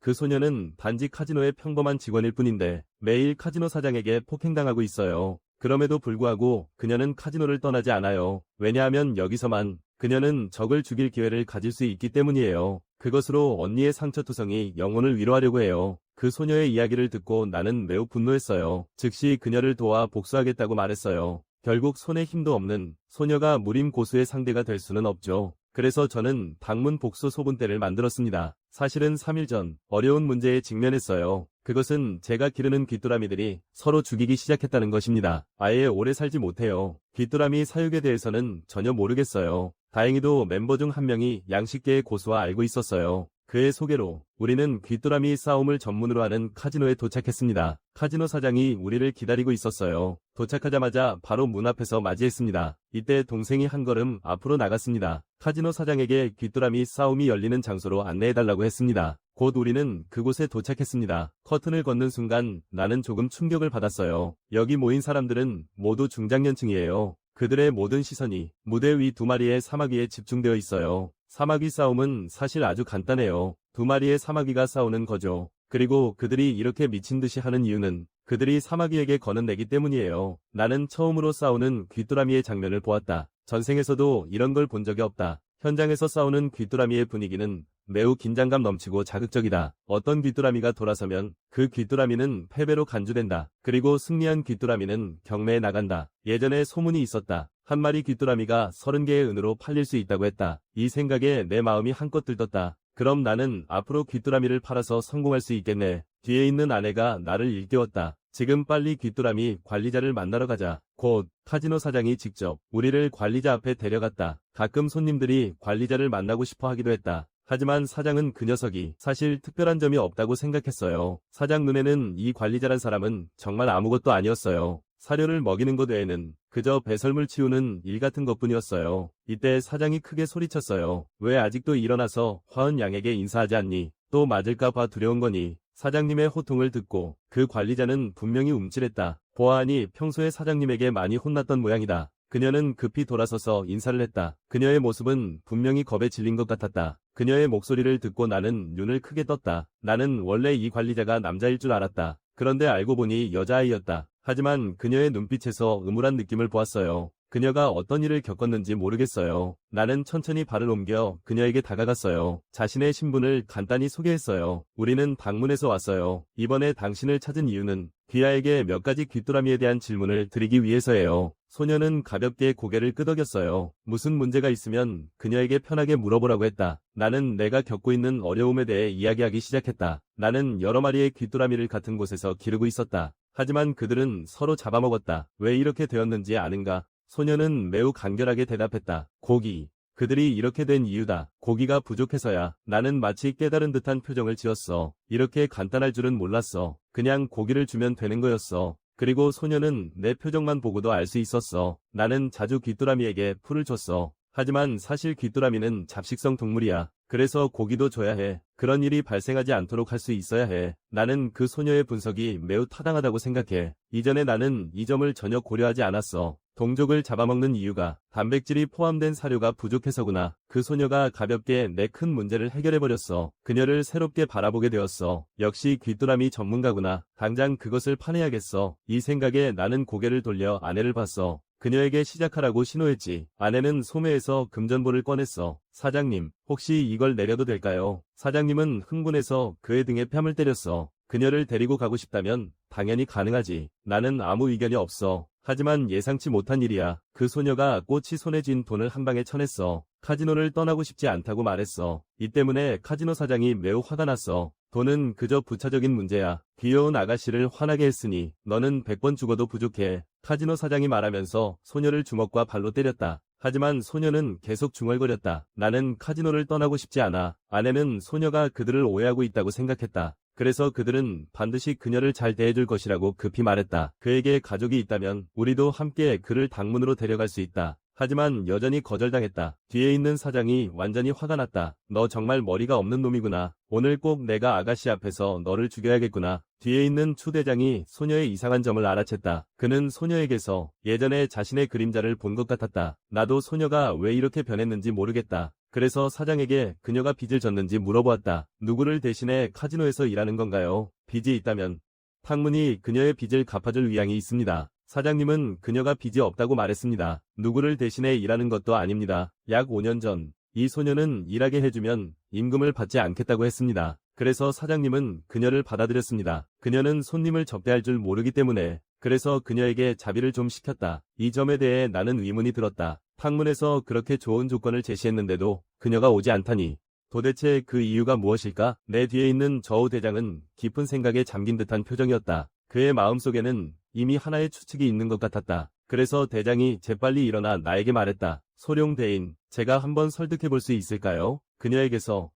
그 소녀는 단지 카지노의 평범한 직원일 뿐인데 매일 카지노 사장에게 폭행당하고 있어요. 그럼에도 불구하고 그녀는 카지노를 떠나지 않아요. 왜냐하면 여기서만 그녀는 적을 죽일 기회를 가질 수 있기 때문이에요. 그것으로 언니의 상처투성이 영혼을 위로하려고 해요. 그 소녀의 이야기를 듣고 나는 매우 분노했어요. 즉시 그녀를 도와 복수하겠다고 말했어요. 결국 손에 힘도 없는 소녀가 무림 고수의 상대가 될 수는 없죠. 그래서 저는 방문 복수 소분대를 만들었습니다. 사실은 3일 전 어려운 문제에 직면했어요. 그것은 제가 기르는 귀뚜라미들이 서로 죽이기 시작했다는 것입니다. 아예 오래 살지 못해요. 귀뚜라미 사육에 대해서는 전혀 모르겠어요. 다행히도 멤버 중 한 명이 양식계의 고수와 알고 있었어요. 그의 소개로 우리는 귀뚜라미 싸움을 전문으로 하는 카지노에 도착했습니다. 카지노 사장이 우리를 기다리고 있었어요. 도착하자마자 바로 문 앞에서 맞이했습니다. 이때 동생이 한 걸음 앞으로 나갔습니다. 카지노 사장에게 귀뚜라미 싸움이 열리는 장소로 안내해달라고 했습니다. 곧 우리는 그곳에 도착했습니다. 커튼을 걷는 순간 나는 조금 충격을 받았어요. 여기 모인 사람들은 모두 중장년층이에요. 그들의 모든 시선이 무대 위 2마리의 사마귀에 집중되어 있어요. 사마귀 싸움은 사실 아주 간단해요. 2마리의 사마귀가 싸우는 거죠. 그리고 그들이 이렇게 미친 듯이 하는 이유는 그들이 사마귀에게 거는 내기 때문이에요. 나는 처음으로 싸우는 귀뚜라미의 장면을 보았다. 전생에서도 이런 걸 본 적이 없다. 현장에서 싸우는 귀뚜라미의 분위기는 매우 긴장감 넘치고 자극적이다. 어떤 귀뚜라미가 돌아서면 그 귀뚜라미는 패배로 간주된다. 그리고 승리한 귀뚜라미는 경매에 나간다. 예전에 소문이 있었다. 한 마리 귀뚜라미가 30개의 은으로 팔릴 수 있다고 했다. 이 생각에 내 마음이 한껏 들떴다. 그럼 나는 앞으로 귀뚜라미를 팔아서 성공할 수 있겠네. 뒤에 있는 아내가 나를 일깨웠다. 지금 빨리 귀뚜라미 관리자를 만나러 가자. 곧 카지노 사장이 직접 우리를 관리자 앞에 데려갔다. 가끔 손님들이 관리자를 만나고 싶어 하기도 했다. 하지만 사장은 그 녀석이 사실 특별한 점이 없다고 생각했어요. 사장 눈에는 이 관리자란 사람은 정말 아무것도 아니었어요. 사료를 먹이는 것 외에는 그저 배설물 치우는 일 같은 것뿐이었어요. 이때 사장이 크게 소리쳤어요. 왜 아직도 일어나서 화은 양에게 인사하지 않니? 또 맞을까 봐 두려운 거니? 사장님의 호통을 듣고 그 관리자는 분명히 움찔했다. 보아하니 평소에 사장님에게 많이 혼났던 모양이다. 그녀는 급히 돌아서서 인사를 했다. 그녀의 모습은 분명히 겁에 질린 것 같았다. 그녀의 목소리를 듣고 나는 눈을 크게 떴다. 나는 원래 이 관리자가 남자일 줄 알았다. 그런데 알고 보니 여자아이였다. 하지만 그녀의 눈빛에서 음울한 느낌을 보았어요. 그녀가 어떤 일을 겪었는지 모르겠어요. 나는 천천히 발을 옮겨 그녀에게 다가갔어요. 자신의 신분을 간단히 소개했어요. 우리는 방문에서 왔어요. 이번에 당신을 찾은 이유는 귀하에게 몇 가지 귀뚜라미에 대한 질문을 드리기 위해서예요. 소녀는 가볍게 고개를 끄덕였어요. 무슨 문제가 있으면 그녀에게 편하게 물어보라고 했다. 나는 내가 겪고 있는 어려움에 대해 이야기하기 시작했다. 나는 여러 마리의 귀뚜라미를 같은 곳에서 기르고 있었다. 하지만 그들은 서로 잡아먹었다. 왜 이렇게 되었는지 아는가? 소녀는 매우 간결하게 대답했다. 고기. 그들이 이렇게 된 이유다. 고기가 부족해서야. 나는 마치 깨달은 듯한 표정을 지었어. 이렇게 간단할 줄은 몰랐어. 그냥 고기를 주면 되는 거였어. 그리고 소녀는 내 표정만 보고도 알 수 있었어. 나는 자주 귀뚜라미에게 풀을 줬어. 하지만 사실 귀뚜라미는 잡식성 동물이야. 그래서 고기도 줘야 해. 그런 일이 발생하지 않도록 할 수 있어야 해. 나는 그 소녀의 분석이 매우 타당하다고 생각해. 이전에 나는 이 점을 전혀 고려하지 않았어. 동족을 잡아먹는 이유가 단백질이 포함된 사료가 부족해서구나. 그 소녀가 가볍게 내 큰 문제를 해결해버렸어. 그녀를 새롭게 바라보게 되었어. 역시 귀뚜라미 전문가구나. 당장 그것을 파내야겠어. 이 생각에 나는 고개를 돌려 아내를 봤어. 그녀에게 시작하라고 신호했지. 아내는 소매에서 금전볼을 꺼냈어. 사장님, 혹시 이걸 내려도 될까요? 사장님은 흥분해서 그의 등에 뺨을 때렸어. 그녀를 데리고 가고 싶다면 당연히 가능하지. 나는 아무 의견이 없어. 하지만 예상치 못한 일이야. 그 소녀가 꽃이 손에 쥔 돈을 한 방에 쳐냈어. 카지노를 떠나고 싶지 않다고 말했어. 이 때문에 카지노 사장이 매우 화가 났어. 돈은 그저 부차적인 문제야. 귀여운 아가씨를 화나게 했으니 너는 100번 죽어도 부족해. 카지노 사장이 말하면서 소녀를 주먹과 발로 때렸다. 하지만 소녀는 계속 중얼거렸다. 나는 카지노를 떠나고 싶지 않아. 아내는 소녀가 그들을 오해하고 있다고 생각했다. 그래서 그들은 반드시 그녀를 잘 대해줄 것이라고 급히 말했다. 그에게 가족이 있다면 우리도 함께 그를 당문으로 데려갈 수 있다. 하지만 여전히 거절당했다. 뒤에 있는 사장이 완전히 화가 났다. 너 정말 머리가 없는 놈이구나. 오늘 꼭 내가 아가씨 앞에서 너를 죽여야겠구나. 뒤에 있는 추 대장이 소녀의 이상한 점을 알아챘다. 그는 소녀에게서 예전에 자신의 그림자를 본 것 같았다. 나도 소녀가 왜 이렇게 변했는지 모르겠다. 그래서 사장에게 그녀가 빚을 졌는지 물어보았다. 누구를 대신해 카지노에서 일하는 건가요? 빚이 있다면 탕문이 그녀의 빚을 갚아줄 의향이 있습니다. 사장님은 그녀가 빚이 없다고 말했습니다. 누구를 대신해 일하는 것도 아닙니다. 약 5년 전 이 소녀는 일하게 해주면 임금을 받지 않겠다고 했습니다. 그래서 사장님은 그녀를 받아들였습니다. 그녀는 손님을 접대할 줄 모르기 때문에 그래서 그녀에게 자비를 좀 시켰다. 이 점에 대해 나는 의문이 들었다. 탕문에서 그렇게 좋은 조건을 제시했는데도 그녀가 오지 않다니 도대체 그 이유가 무엇일까? 내 뒤에 있는 저우 대장은 깊은 생각에 잠긴 듯한 표정이었다. 그의 마음속에는 이미 하나의 추측이 있는 것 같았다. 그래서 대장이 재빨리 일어나 나에게 말했다. 소룡대인, 제가 한번 설득해 볼 수 있을까요? 그녀에게서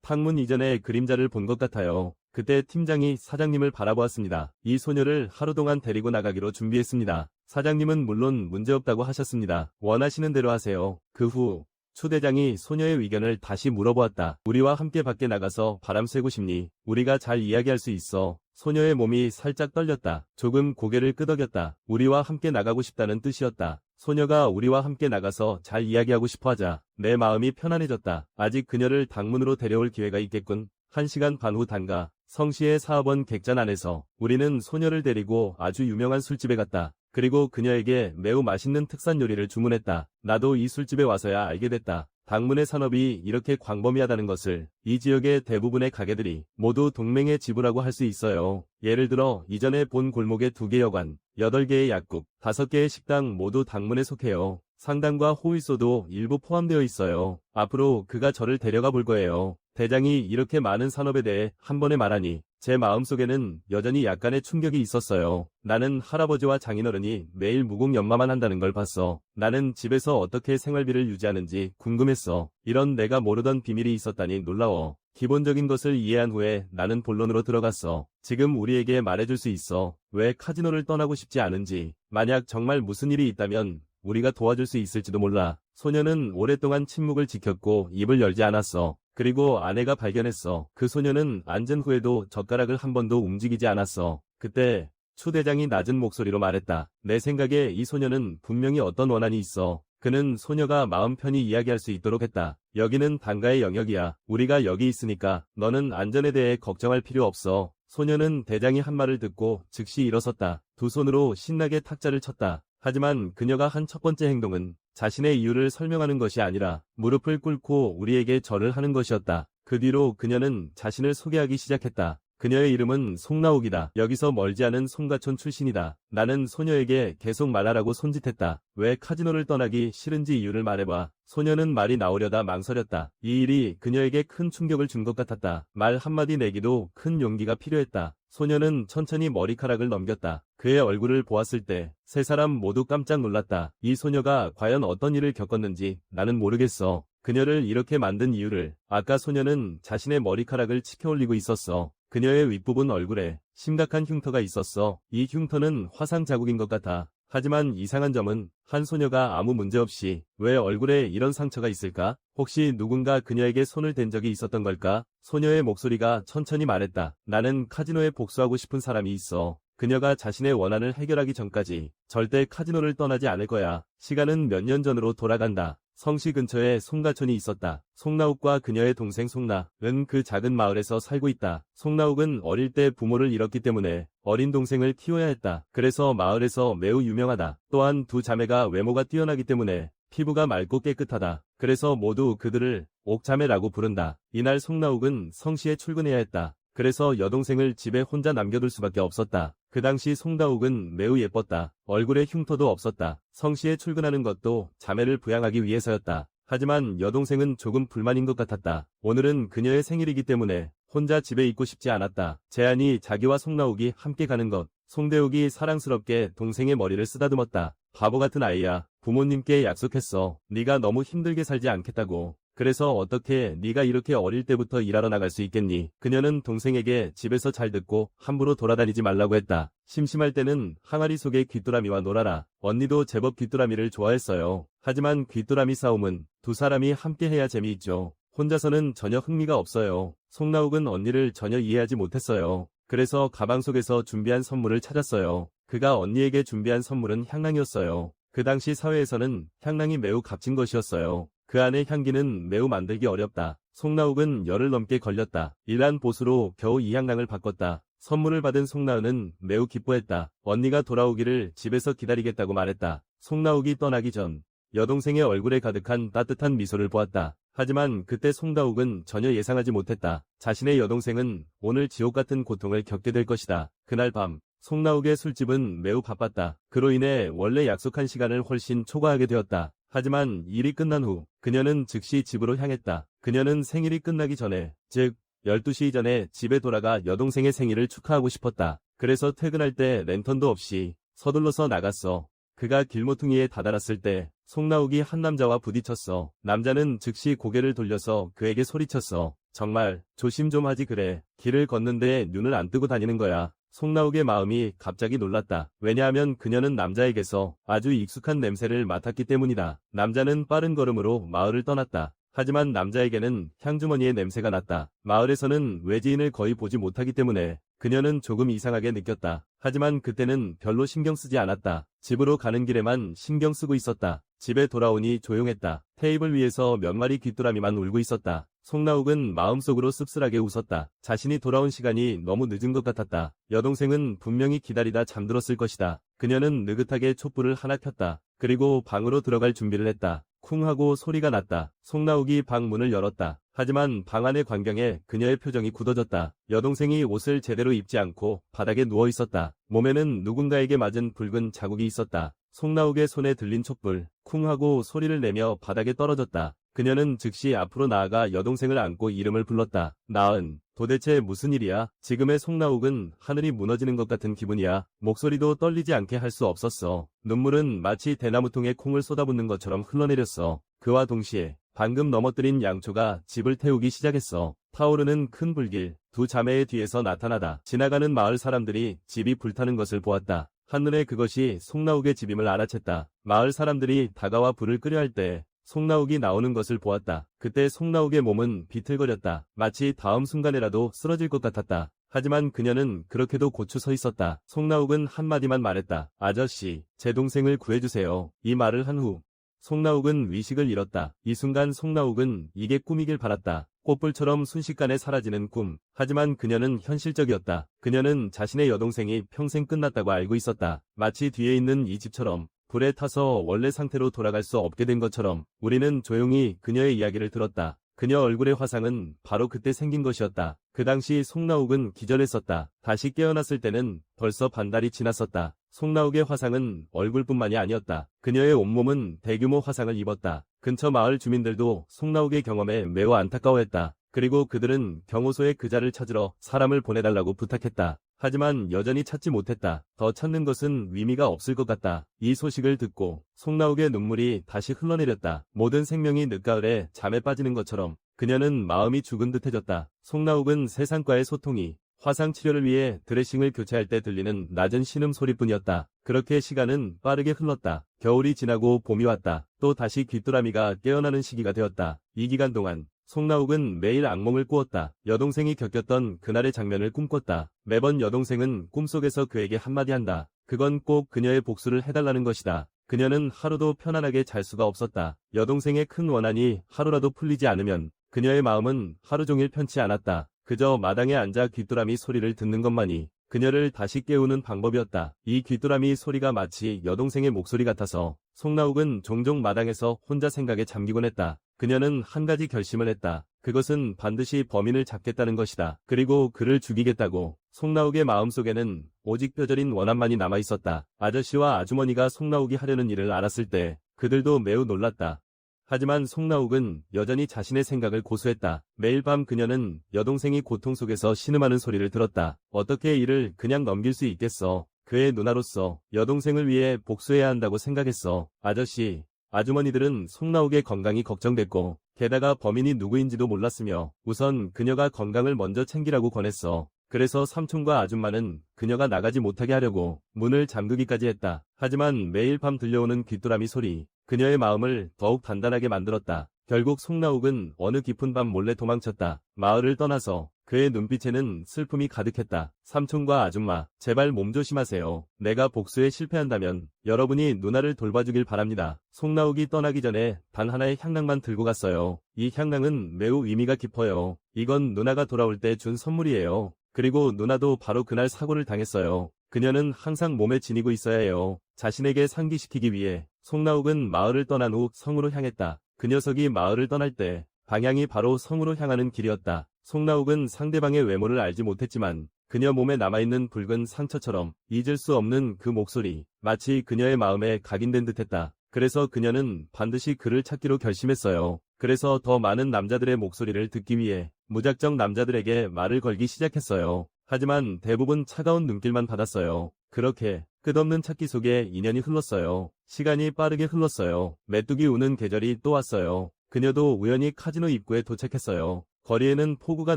탕문 이전에 그림자를 본 것 같아요. 그때 팀장이 사장님을 바라보았습니다. 이 소녀를 하루 동안 데리고 나가기로 준비했습니다. 사장님은 물론 문제없다고 하셨습니다. 원하시는 대로 하세요. 그 후 추 대장이 소녀의 의견을 다시 물어보았다. 우리와 함께 밖에 나가서 바람 쐬고 싶니? 우리가 잘 이야기할 수 있어. 소녀의 몸이 살짝 떨렸다. 조금 고개를 끄덕였다. 우리와 함께 나가고 싶다는 뜻이었다. 소녀가 우리와 함께 나가서 잘 이야기하고 싶어 하자 내 마음이 편안해졌다. 아직 그녀를 당문으로 데려올 기회가 있겠군. 1시간 반 후 단가 성시의 사업원 객잔 안에서 우리는 소녀를 데리고 아주 유명한 술집에 갔다. 그리고 그녀에게 매우 맛있는 특산 요리를 주문했다. 나도 이 술집에 와서야 알게 됐다. 당문의 산업이 이렇게 광범위하다는 것을. 이 지역의 대부분의 가게들이 모두 동맹의 지부라고 할 수 있어요. 예를 들어 이전에 본 골목의 2개 여관, 8개의 약국, 5개의 식당 모두 당문에 속해요. 상당과 호위소도 일부 포함되어 있어요. 앞으로 그가 저를 데려가 볼 거예요. 대장이 이렇게 많은 산업에 대해 한 번에 말하니 제 마음속에는 여전히 약간의 충격이 있었어요. 나는 할아버지와 장인어른이 매일 무공연마만 한다는 걸 봤어. 나는 집에서 어떻게 생활비를 유지하는지 궁금했어. 이런 내가 모르던 비밀이 있었다니 놀라워. 기본적인 것을 이해한 후에 나는 본론으로 들어갔어. 지금 우리에게 말해줄 수 있어. 왜 카지노를 떠나고 싶지 않은지. 만약 정말 무슨 일이 있다면 우리가 도와줄 수 있을지도 몰라. 소녀는 오랫동안 침묵을 지켰고 입을 열지 않았어. 그리고 아내가 발견했어. 그 소녀는 앉은 후에도 젓가락을 한 번도 움직이지 않았어. 그때 추 대장이 낮은 목소리로 말했다. 내 생각에 이 소녀는 분명히 어떤 원한이 있어. 그는 소녀가 마음 편히 이야기할 수 있도록 했다. 여기는 단가의 영역이야. 우리가 여기 있으니까 너는 안전에 대해 걱정할 필요 없어. 소녀는 대장이 한 말을 듣고 즉시 일어섰다. 두 손으로 신나게 탁자를 쳤다. 하지만 그녀가 한 첫 번째 행동은 자신의 이유를 설명하는 것이 아니라 무릎을 꿇고 우리에게 절을 하는 것이었다. 그 뒤로 그녀는 자신을 소개하기 시작했다. 그녀의 이름은 송나옥이다. 여기서 멀지 않은 송가촌 출신이다. 나는 소녀에게 계속 말하라고 손짓했다. 왜 카지노를 떠나기 싫은지 이유를 말해봐. 소녀는 말이 나오려다 망설였다. 이 일이 그녀에게 큰 충격을 준 것 같았다. 말 한마디 내기도 큰 용기가 필요했다. 소녀는 천천히 머리카락을 넘겼다. 그의 얼굴을 보았을 때 세 사람 모두 깜짝 놀랐다. 이 소녀가 과연 어떤 일을 겪었는지 나는 모르겠어. 그녀를 이렇게 만든 이유를. 아까 소녀는 자신의 머리카락을 치켜올리고 있었어. 그녀의 윗부분 얼굴에 심각한 흉터가 있었어. 이 흉터는 화상 자국인 것 같아. 하지만 이상한 점은 한 소녀가 아무 문제 없이 왜 얼굴에 이런 상처가 있을까? 혹시 누군가 그녀에게 손을 댄 적이 있었던 걸까? 소녀의 목소리가 천천히 말했다. 나는 카지노에 복수하고 싶은 사람이 있어. 그녀가 자신의 원한을 해결하기 전까지 절대 카지노를 떠나지 않을 거야. 시간은 몇 년 전으로 돌아간다. 성시 근처에 송가촌이 있었다. 송나욱과 그녀의 동생 송나은 그 작은 마을에서 살고 있다. 송나욱은 어릴 때 부모를 잃었기 때문에 어린 동생을 키워야 했다. 그래서 마을에서 매우 유명하다. 또한 두 자매가 외모가 뛰어나기 때문에 피부가 맑고 깨끗하다. 그래서 모두 그들을 옥자매라고 부른다. 이날 송나욱은 성시에 출근해야 했다. 그래서 여동생을 집에 혼자 남겨둘 수밖에 없었다. 그 당시 송다욱은 매우 예뻤다. 얼굴에 흉터도 없었다. 성시에 출근하는 것도 자매를 부양하기 위해서였다. 하지만 여동생은 조금 불만인 것 같았다. 오늘은 그녀의 생일이기 때문에 혼자 집에 있고 싶지 않았다. 재한이 자기와 송나욱이 함께 가는 것. 송대욱이 사랑스럽게 동생의 머리를 쓰다듬었다. 바보 같은 아이야. 부모님께 약속했어. 네가 너무 힘들게 살지 않겠다고. 그래서 어떻게 네가 이렇게 어릴 때부터 일하러 나갈 수 있겠니? 그녀는 동생에게 집에서 잘 듣고 함부로 돌아다니지 말라고 했다. 심심할 때는 항아리 속의 귀뚜라미와 놀아라. 언니도 제법 귀뚜라미를 좋아했어요. 하지만 귀뚜라미 싸움은 두 사람이 함께 해야 재미있죠. 혼자서는 전혀 흥미가 없어요. 송나욱은 언니를 전혀 이해하지 못했어요. 그래서 가방 속에서 준비한 선물을 찾았어요. 그가 언니에게 준비한 선물은 향랑이었어요. 그 당시 사회에서는 향랑이 매우 값진 것이었어요. 그 안의 향기는 매우 만들기 어렵다. 송나욱은 열흘 넘게 걸렸다. 일한 보수로 겨우 이 향락을 바꿨다. 선물을 받은 송나은은 매우 기뻐했다. 언니가 돌아오기를 집에서 기다리겠다고 말했다. 송나욱이 떠나기 전 여동생의 얼굴에 가득한 따뜻한 미소를 보았다. 하지만 그때 송나욱은 전혀 예상하지 못했다. 자신의 여동생은 오늘 지옥 같은 고통을 겪게 될 것이다. 그날 밤 송나욱의 술집은 매우 바빴다. 그로 인해 원래 약속한 시간을 훨씬 초과하게 되었다. 하지만 일이 끝난 후 그녀는 즉시 집으로 향했다. 그녀는 생일이 끝나기 전에, 즉 12시 이전에 집에 돌아가 여동생의 생일을 축하하고 싶었다. 그래서 퇴근할 때 랜턴도 없이 서둘러서 나갔어. 그가 길모퉁이에 다다랐을 때 송나욱이 한 남자와 부딪혔어. 남자는 즉시 고개를 돌려서 그에게 소리쳤어. 정말 조심 좀 하지 그래. 길을 걷는데 눈을 안 뜨고 다니는 거야. 송나욱의 마음이 갑자기 놀랐다. 왜냐하면 그녀는 남자에게서 아주 익숙한 냄새를 맡았기 때문이다. 남자는 빠른 걸음으로 마을을 떠났다. 하지만 남자에게는 향주머니의 냄새가 났다. 마을에서는 외지인을 거의 보지 못하기 때문에 그녀는 조금 이상하게 느꼈다. 하지만 그때는 별로 신경 쓰지 않았다. 집으로 가는 길에만 신경 쓰고 있었다. 집에 돌아오니 조용했다. 테이블 위에서 몇 마리 귀뚜라미만 울고 있었다. 송나욱은 마음속으로 씁쓸하게 웃었다. 자신이 돌아온 시간이 너무 늦은 것 같았다. 여동생은 분명히 기다리다 잠들었을 것이다. 그녀는 느긋하게 촛불을 하나 켰다. 그리고 방으로 들어갈 준비를 했다. 쿵 하고 소리가 났다. 송나욱이 방 문을 열었다. 하지만 방 안의 광경에 그녀의 표정이 굳어졌다. 여동생이 옷을 제대로 입지 않고 바닥에 누워 있었다. 몸에는 누군가에게 맞은 붉은 자국이 있었다. 송나욱의 손에 들린 촛불, 쿵 하고 소리를 내며 바닥에 떨어졌다. 그녀는 즉시 앞으로 나아가 여동생을 안고 이름을 불렀다. 나은, 도대체 무슨 일이야? 지금의 송나욱은 하늘이 무너지는 것 같은 기분이야. 목소리도 떨리지 않게 할 수 없었어. 눈물은 마치 대나무통에 콩을 쏟아붓는 것처럼 흘러내렸어. 그와 동시에 방금 넘어뜨린 양초가 집을 태우기 시작했어. 타오르는 큰 불길, 두 자매의 뒤에서 나타나다. 지나가는 마을 사람들이 집이 불타는 것을 보았다. 한눈에 그것이 송나욱의 집임을 알아챘다. 마을 사람들이 다가와 불을 끄려 할 때 송나욱이 나오는 것을 보았다. 그때 송나욱의 몸은 비틀거렸다. 마치 다음 순간에라도 쓰러질 것 같았다. 하지만 그녀는 그렇게도 고추 서 있었다. 송나욱은 한마디만 말했다. 아저씨, 제 동생을 구해주세요. 이 말을 한 후 송나욱은 위식을 잃었다. 이 순간 송나욱은 이게 꿈이길 바랐다. 꽃불처럼 순식간에 사라지는 꿈. 하지만 그녀는 현실적이었다. 그녀는 자신의 여동생이 평생 끝났다고 알고 있었다. 마치 뒤에 있는 이 집처럼 불에 타서 원래 상태로 돌아갈 수 없게 된 것처럼 우리는 조용히 그녀의 이야기를 들었다. 그녀 얼굴의 화상은 바로 그때 생긴 것이었다. 그 당시 송나욱은 기절했었다. 다시 깨어났을 때는 벌써 반달이 지났었다. 송나욱의 화상은 얼굴뿐만이 아니었다. 그녀의 온몸은 대규모 화상을 입었다. 근처 마을 주민들도 송나욱의 경험에 매우 안타까워했다. 그리고 그들은 경호소에 그자를 찾으러 사람을 보내달라고 부탁했다. 하지만 여전히 찾지 못했다. 더 찾는 것은 의미가 없을 것 같다. 이 소식을 듣고 송나욱의 눈물이 다시 흘러내렸다. 모든 생명이 늦가을에 잠에 빠지는 것처럼 그녀는 마음이 죽은 듯해졌다. 송나욱은 세상과의 소통이 화상 치료를 위해 드레싱을 교체할 때 들리는 낮은 신음소리뿐이었다. 그렇게 시간은 빠르게 흘렀다. 겨울이 지나고 봄이 왔다. 또 다시 귀뚜라미가 깨어나는 시기가 되었다. 이 기간 동안 송나욱은 매일 악몽을 꾸었다. 여동생이 겪었던 그날의 장면을 꿈꿨다. 매번 여동생은 꿈속에서 그에게 한마디 한다. 그건 꼭 그녀의 복수를 해달라는 것이다. 그녀는 하루도 편안하게 잘 수가 없었다. 여동생의 큰 원한이 하루라도 풀리지 않으면 그녀의 마음은 하루 종일 편치 않았다. 그저 마당에 앉아 귀뚜라미 소리를 듣는 것만이 그녀를 다시 깨우는 방법이었다. 이 귀뚜라미 소리가 마치 여동생의 목소리 같아서 송나욱은 종종 마당에서 혼자 생각에 잠기곤 했다. 그녀는 한 가지 결심을 했다. 그것은 반드시 범인을 잡겠다는 것이다. 그리고 그를 죽이겠다고. 송나욱의 마음속에는 오직 뼈저린 원한만이 남아있었다. 아저씨와 아주머니가 송나욱이 하려는 일을 알았을 때 그들도 매우 놀랐다. 하지만 송나욱은 여전히 자신의 생각을 고수했다. 매일 밤 그녀는 여동생이 고통 속에서 신음하는 소리를 들었다. 어떻게 이를 그냥 넘길 수 있겠어. 그의 누나로서 여동생을 위해 복수해야 한다고 생각했어. 아저씨, 아주머니들은 송나욱의 건강이 걱정됐고 게다가 범인이 누구인지도 몰랐으며 우선 그녀가 건강을 먼저 챙기라고 권했어. 그래서 삼촌과 아줌마는 그녀가 나가지 못하게 하려고 문을 잠그기까지 했다. 하지만 매일 밤 들려오는 귀뚜라미 소리, 그녀의 마음을 더욱 단단하게 만들었다. 결국 송나욱은 어느 깊은 밤 몰래 도망쳤다. 마을을 떠나서 그의 눈빛에는 슬픔이 가득했다. 삼촌과 아줌마, 제발 몸 조심하세요. 내가 복수에 실패한다면 여러분이 누나를 돌봐주길 바랍니다. 송나욱이 떠나기 전에 단 하나의 향낭만 들고 갔어요. 이 향낭은 매우 의미가 깊어요. 이건 누나가 돌아올 때 준 선물이에요. 그리고 누나도 바로 그날 사고를 당했어요. 그녀는 항상 몸에 지니고 있어야 해요. 자신에게 상기시키기 위해 송나욱은 마을을 떠난 후 성으로 향했다. 그 녀석이 마을을 떠날 때 방향이 바로 성으로 향하는 길이었다. 송나욱은 상대방의 외모를 알지 못했지만 그녀 몸에 남아있는 붉은 상처처럼 잊을 수 없는 그 목소리, 마치 그녀의 마음에 각인된 듯했다. 그래서 그녀는 반드시 그를 찾기로 결심했어요. 그래서 더 많은 남자들의 목소리를 듣기 위해 무작정 남자들에게 말을 걸기 시작했어요. 하지만 대부분 차가운 눈길만 받았어요. 그렇게 끝없는 찾기 속에 인연이 흘렀어요. 시간이 빠르게 흘렀어요. 메뚜기 우는 계절이 또 왔어요. 그녀도 우연히 카지노 입구에 도착했어요. 거리에는 폭우가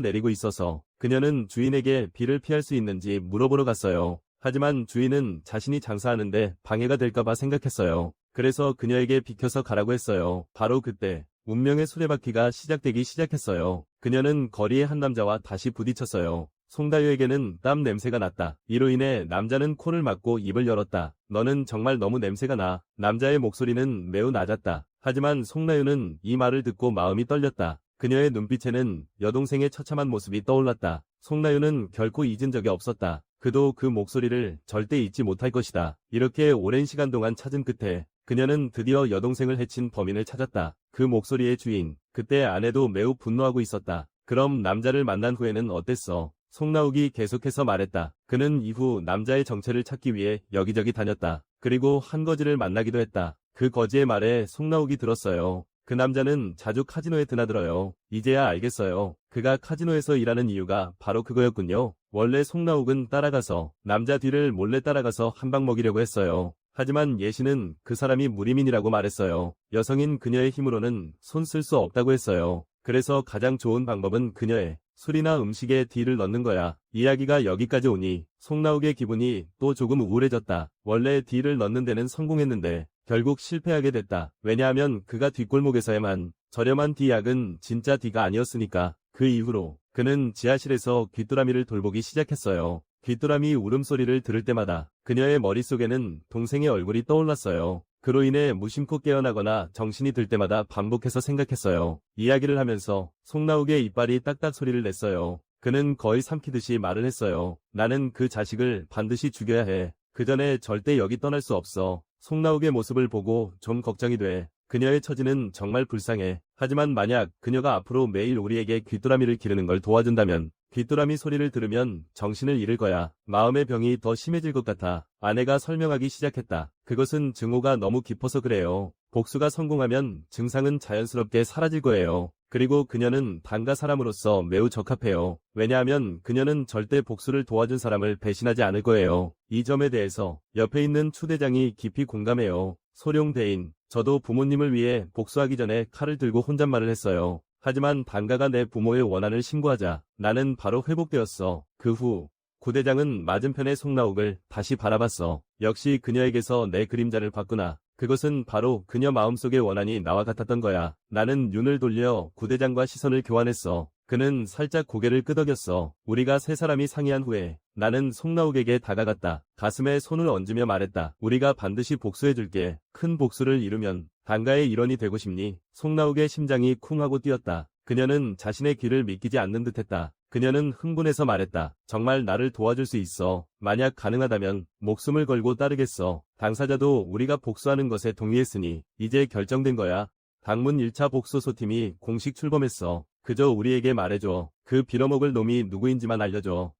내리고 있어서 그녀는 주인에게 비를 피할 수 있는지 물어보러 갔어요. 하지만 주인은 자신이 장사하는데 방해가 될까봐 생각했어요. 그래서 그녀에게 비켜서 가라고 했어요. 바로 그때 운명의 수레바퀴가 시작되기 시작했어요. 그녀는 거리의 한 남자와 다시 부딪혔어요. 송다효에게는 땀 냄새가 났다. 이로 인해 남자는 코를 막고 입을 열었다. 너는 정말 너무 냄새가 나. 남자의 목소리는 매우 낮았다. 하지만 송나효는 이 말을 듣고 마음이 떨렸다. 그녀의 눈빛에는 여동생의 처참한 모습이 떠올랐다. 송나효는 결코 잊은 적이 없었다. 그도 그 목소리를 절대 잊지 못할 것이다. 이렇게 오랜 시간 동안 찾은 끝에 그녀는 드디어 여동생을 해친 범인을 찾았다. 그 목소리의 주인, 그때 아내도 매우 분노하고 있었다. 그럼 남자를 만난 후에는 어땠어? 송나욱이 계속해서 말했다. 그는 이후 남자의 정체를 찾기 위해 여기저기 다녔다. 그리고 한 거지를 만나기도 했다. 그 거지의 말에 송나욱이 들었어요. 그 남자는 자주 카지노에 드나들어요. 이제야 알겠어요. 그가 카지노에서 일하는 이유가 바로 그거였군요. 원래 송나욱은 따라가서 남자 뒤를 몰래 따라가서 한 방 먹이려고 했어요. 하지만 예시는 그 사람이 무리민이라고 말했어요. 여성인 그녀의 힘으로는 손 쓸 수 없다고 했어요. 그래서 가장 좋은 방법은 그녀의 술이나 음식에 딜을 넣는 거야. 이야기가 여기까지 오니 송나욱의 기분이 또 조금 우울해졌다. 원래 딜을 넣는 데는 성공했는데 결국 실패하게 됐다. 왜냐하면 그가 뒷골목에서에만 저렴한 D약은 진짜 D가 아니었으니까. 그 이후로 그는 지하실에서 귀뚜라미를 돌보기 시작했어요. 귀뚜라미 울음소리를 들을 때마다 그녀의 머릿속에는 동생의 얼굴이 떠올랐어요. 그로 인해 무심코 깨어나거나 정신이 들 때마다 반복해서 생각했어요. 이야기를 하면서 송나욱의 이빨이 딱딱 소리를 냈어요. 그는 거의 삼키듯이 말을 했어요. 나는 그 자식을 반드시 죽여야 해. 그 전에 절대 여기 떠날 수 없어. 송나욱의 모습을 보고 좀 걱정이 돼. 그녀의 처지는 정말 불쌍해. 하지만 만약 그녀가 앞으로 매일 우리에게 귀뚜라미를 기르는 걸 도와준다면 귀뚜라미 소리를 들으면 정신을 잃을 거야. 마음의 병이 더 심해질 것 같아. 아내가 설명하기 시작했다. 그것은 증오가 너무 깊어서 그래요. 복수가 성공하면 증상은 자연스럽게 사라질 거예요. 그리고 그녀는 단가 사람으로서 매우 적합해요. 왜냐하면 그녀는 절대 복수를 도와준 사람을 배신하지 않을 거예요. 이 점에 대해서 옆에 있는 추대장이 깊이 공감해요. 소룡대인, 저도 부모님을 위해 복수하기 전에 칼을 들고 혼잣말을 했어요. 하지만 단가가 내 부모의 원한을 신고하자 나는 바로 회복되었어. 그 후 구대장은 맞은편의 송나욱을 다시 바라봤어. 역시 그녀에게서 내 그림자를 봤구나. 그것은 바로 그녀 마음속의 원한이 나와 같았던 거야. 나는 눈을 돌려 구대장과 시선을 교환했어. 그는 살짝 고개를 끄덕였어. 우리가 세 사람이 상의한 후에 나는 송나욱에게 다가갔다. 가슴에 손을 얹으며 말했다. 우리가 반드시 복수해줄게. 큰 복수를 이루면 단가의 일원이 되고 싶니? 송나욱의 심장이 쿵 하고 뛰었다. 그녀는 자신의 귀를 믿기지 않는 듯했다. 그녀는 흥분해서 말했다. 정말 나를 도와줄 수 있어. 만약 가능하다면 목숨을 걸고 따르겠어. 당사자도 우리가 복수하는 것에 동의했으니 이제 결정된 거야. 당문 1차 복수소팀이 공식 출범했어. 그저 우리에게 말해줘. 그 빌어먹을 놈이 누구인지만 알려줘.